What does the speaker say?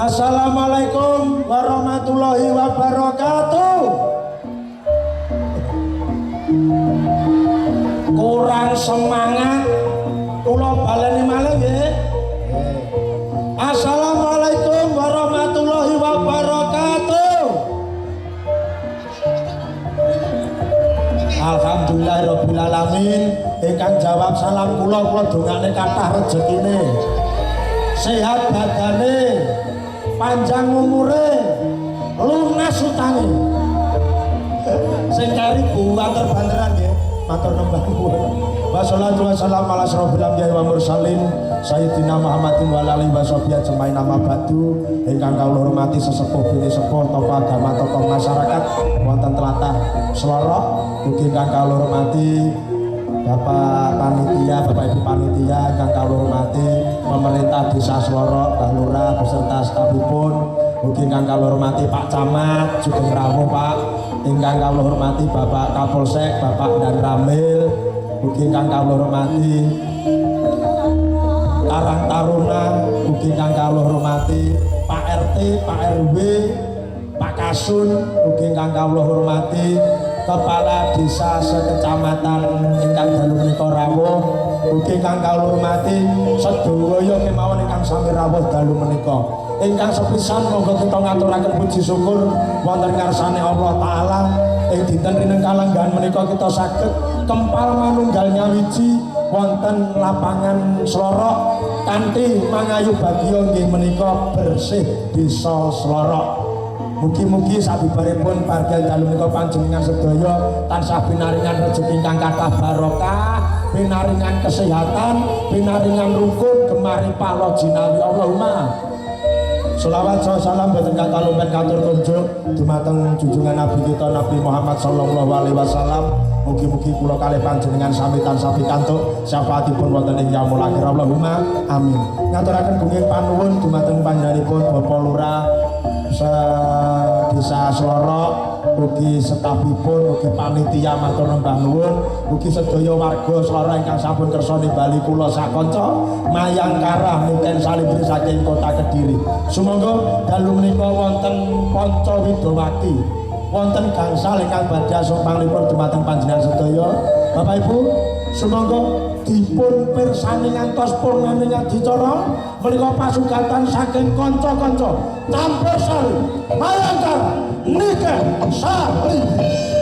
Assalamualaikum warahmatullahi wabarakatuh. Kurang semangat kula baleni malih nggih. Assalamualaikum warahmatullahi wabarakatuh. Alhamdulillahirabbil alamin. Ingkang jawab salam kula dongane kathah rejekine. Sehat badane, panjang umure, lunas utange. Sing kari buwater banteran nggih, matur nembah nuwun. Wassalatu wassalamu ala asrofil anbiya'i wa mursalin Sayyidina Muhammadin wa alihi washabihi ajmain amma ba'du. Ingkang kawula hormati sesepuh bini sepuh tokoh agama tokoh masyarakat wonten tlatah Slorok, ugi ingkang kawula hormati Bapak panitia, Bapak Ibu panitia, ingkang kawula hormati pemerintah Desa Slorok, Pak Lurah beserta stafipun, ugi ingkang kawula hormati Pak Camat, Sugeng Rawuh Pak, ingkang kawula hormati Bapak Kapolsek, Bapak Dan Ramil, ugi ingkang kawula hormati Karang Taruna, ugi ingkang kawula hormati Pak RT, Pak RW, Pak Kasun, ugi ingkang kawula hormati Kepala Desa sekecamatan ingkang dalu menika rawuh, ugi ingkang kawula hormati sedaya kemawon ingkang sami rawuh dalu menika. Ingkang sepisan monggo kita ngaturaken puji syukur wonten ngarsane Allah taala ing dinten rinen kalenggahan menika kita saged kempal manunggal nyawiji wonten lapangan Slorok kanthi mangayu bagya nggih menika bersih Desa Slorok. Mugi-mugi sabibaripun pargel dalu menika panjenengan sedaya tansah binaringan rejeki ingkang kathah barokah, binaringan kesehatan, binaringan rukun gemari palo jinawi. Allahumma sholawat salam boten kakalumpen katur kunjuk dumateng junjungan Nabi kita Nabi Muhammad sallallahu alaihi wasallam. Mugi-mugi kula kalih panjenengan sami tansah pikantuk syafaatipun wonten ing yaumul akhir. Allahumma amin. Ngaturaken gunging panuwun dumateng panjenenganipun Bapak Lurah Desa Slorok, ugi stafipun, ugi panitia matur nembah nuwun, ugi sedaya warga Slorok ingkang sampun kersa nimbali kula sakanca Mayangkara Muken Salibri saking kota Kediri. Sumangga dalu menika wonten Panca Widowati, wonten gangsal ingkang badhe sumpangipun dumateng panjenengan sedaya. Bapak Ibu, sumangga dipun pirsani ngantos purnami adicara menika pasugatan saking kanca-kanca campur sari Mayangkara Muken Salibri.